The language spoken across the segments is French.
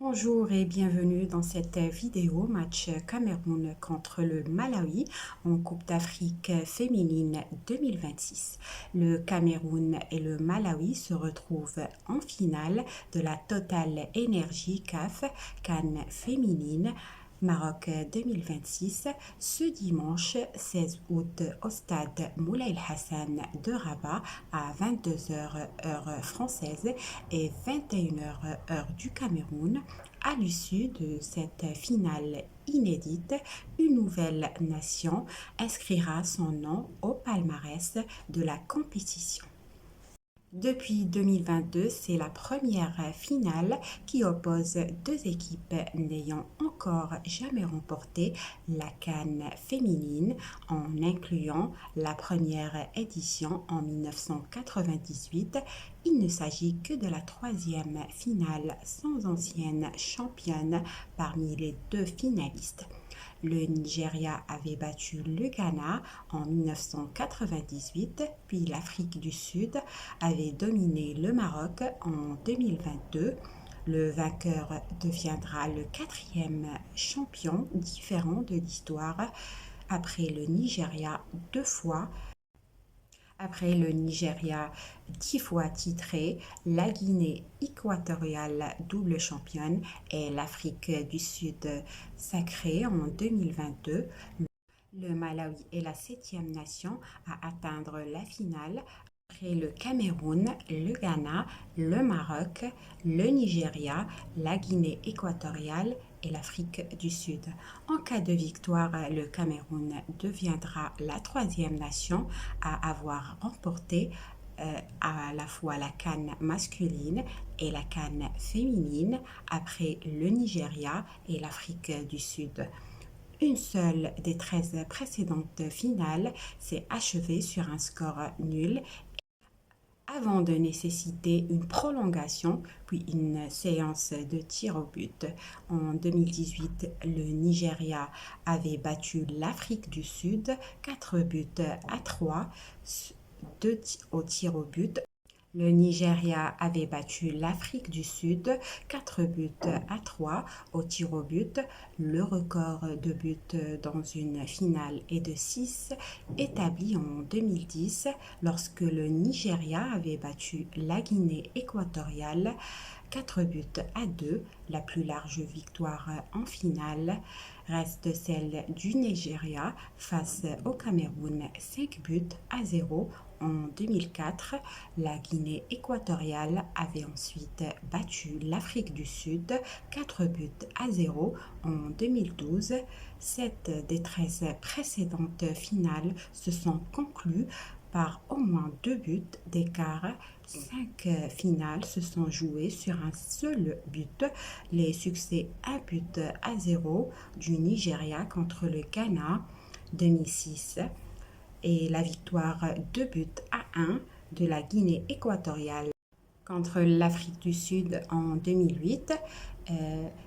Bonjour et bienvenue dans cette vidéo match Cameroun contre le Malawi en Coupe d'Afrique féminine 2026. Le Cameroun et le Malawi se retrouvent en finale de la Total Energy CAF CAN féminine Maroc 2026 ce dimanche 16 août au stade Moulay El Hassan de Rabat à 22h heure française et 21h heure du Cameroun. À l'issue de cette finale inédite, une nouvelle nation inscrira son nom au palmarès de la compétition. Depuis 2022, c'est la première finale qui oppose deux équipes n'ayant encore jamais remporté la CAN féminine, en incluant la première édition en 1998. Il ne s'agit que de la troisième finale sans ancienne championne parmi les deux finalistes. Le Nigeria avait battu le Ghana en 1998, puis l'Afrique du Sud avait dominé le Maroc en 2022. Le vainqueur deviendra le quatrième champion différent de l'histoire après le Nigeria deux fois. Après le Nigeria 10 fois titré, la Guinée équatoriale double championne et l'Afrique du Sud sacrée en 2022, le Malawi est la septième nation à atteindre la finale après le Cameroun, le Ghana, le Maroc, le Nigeria, la Guinée équatoriale et l'Afrique du Sud. En cas de victoire, le Cameroun deviendra la troisième nation à avoir remporté à la fois la CAN masculine et la CAN féminine après le Nigeria et l'Afrique du Sud. Une seule des 13 précédentes finales s'est achevée sur un score nul avant de nécessiter une prolongation puis une séance de tir au but. En 2018, le Nigeria avait battu l'Afrique du Sud 4 buts à 3 au tir au but. Le Nigeria avait battu l'Afrique du Sud 4 buts à 3 au tir au but. Le record de buts dans une finale est de 6, établi en 2010 lorsque le Nigeria avait battu la Guinée équatoriale 4 buts à 2. La plus large victoire en finale reste celle du Nigeria face au Cameroun 5 buts à 0 en 2004. La Guinée équatoriale avait ensuite battu l'Afrique du Sud 4 buts à 0 en 2012. 7 des 13 précédentes finales se sont conclues par au moins 2 buts d'écart. 5 finales se sont jouées sur un seul but. Les succès 1 but à 0 du Nigeria contre le Ghana 2006 et la victoire 2 buts à 1 de la Guinée équatoriale contre l'Afrique du Sud en 2008,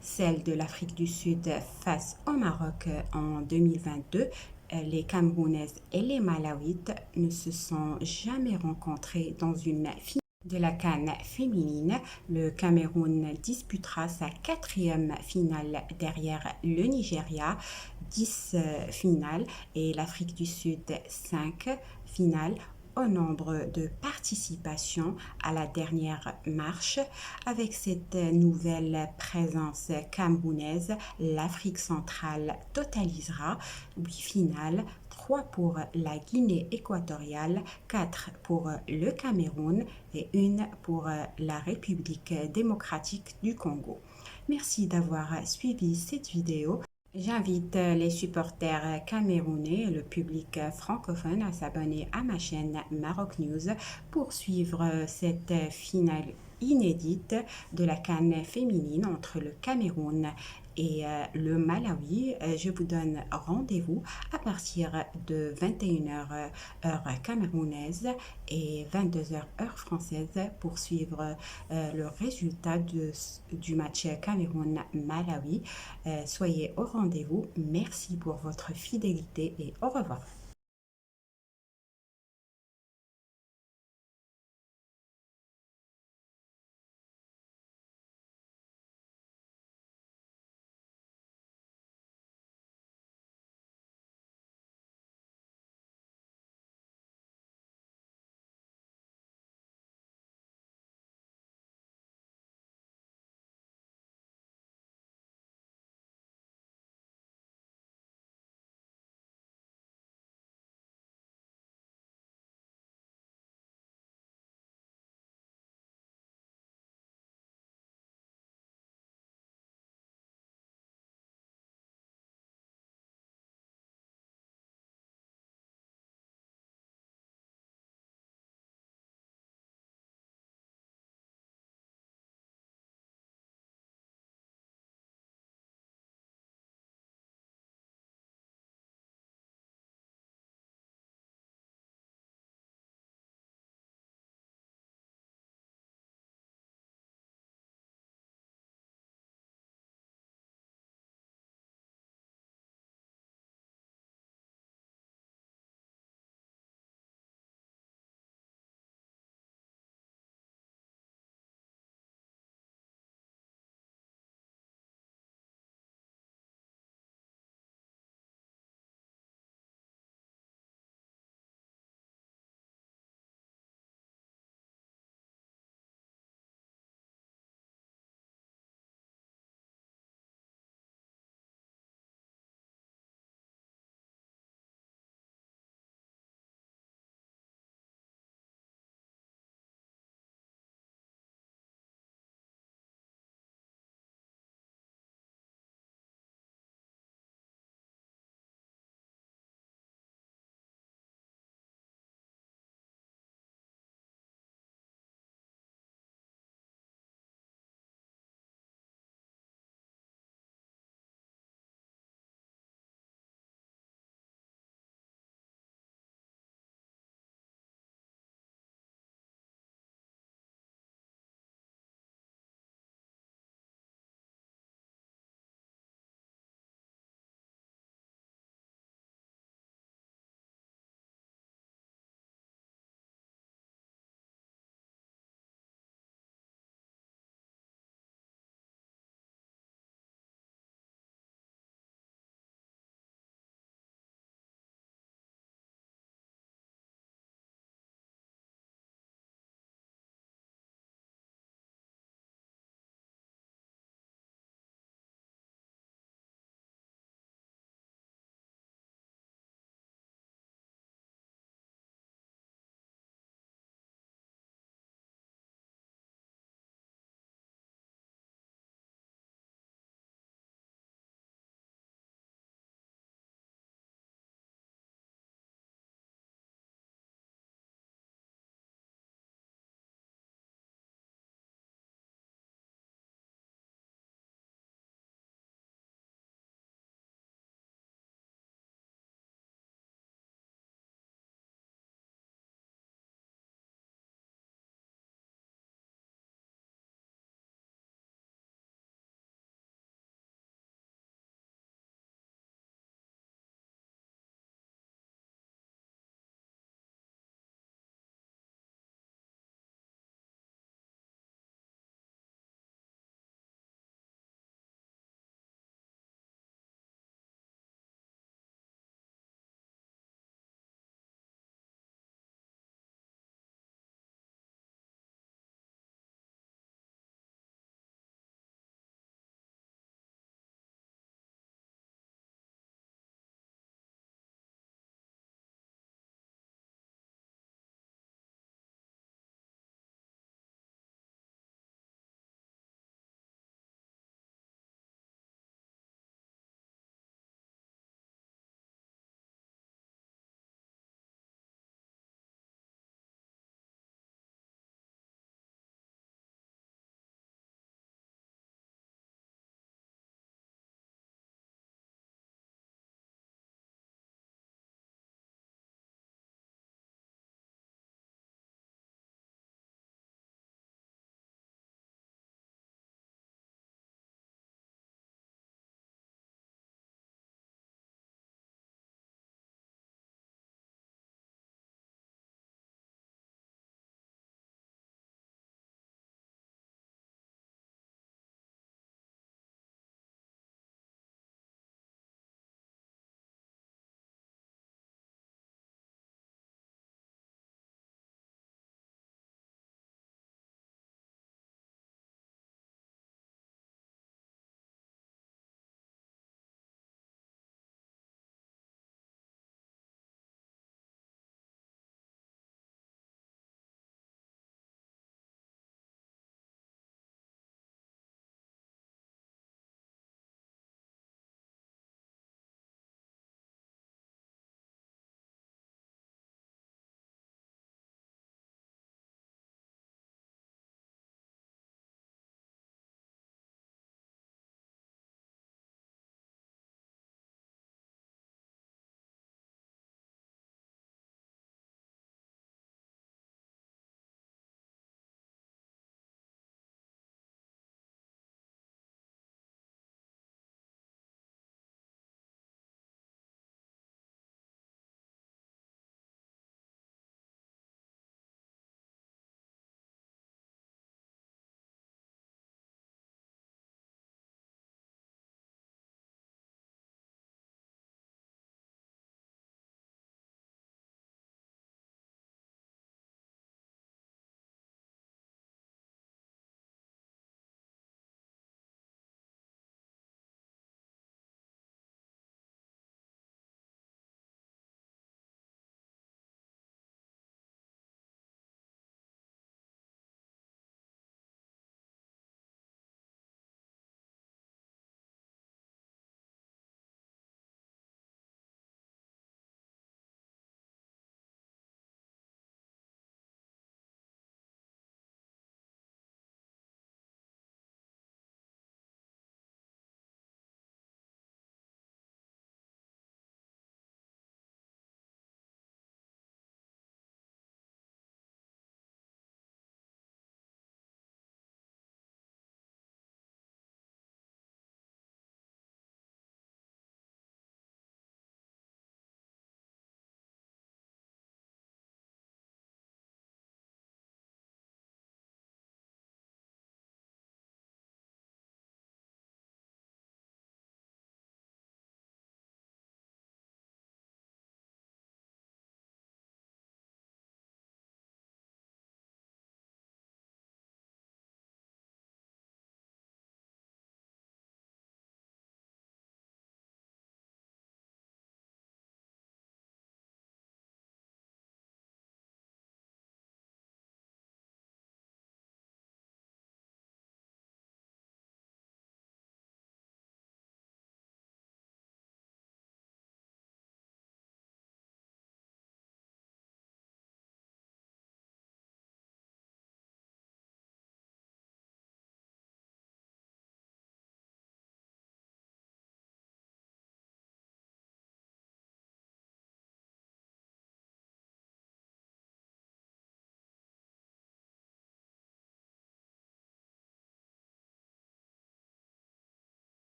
celle de l'Afrique du Sud face au Maroc en 2022. Les Camerounaises et les Malawites ne se sont jamais rencontrées dans une finale de la CAN féminine. Le Cameroun disputera sa quatrième finale derrière le Nigeria, 10 finales, et l'Afrique du Sud, 5 finales. Au nombre de participations à la dernière marche. Avec cette nouvelle présence camerounaise, l'Afrique centrale totalisera 8 finales, 3 pour la Guinée équatoriale, 4 pour le Cameroun et 1 pour la République démocratique du Congo. Merci d'avoir suivi cette vidéo. J'invite les supporters camerounais et le public francophone à s'abonner à ma chaîne Maroc News pour suivre cette finale inédite de la CAN féminine entre le Cameroun et le Malawi. Je vous donne rendez-vous à partir de 21h heure camerounaise et 22h heure française pour suivre le résultat du match Cameroun-Malawi. Soyez au rendez-vous. Merci pour votre fidélité et au revoir.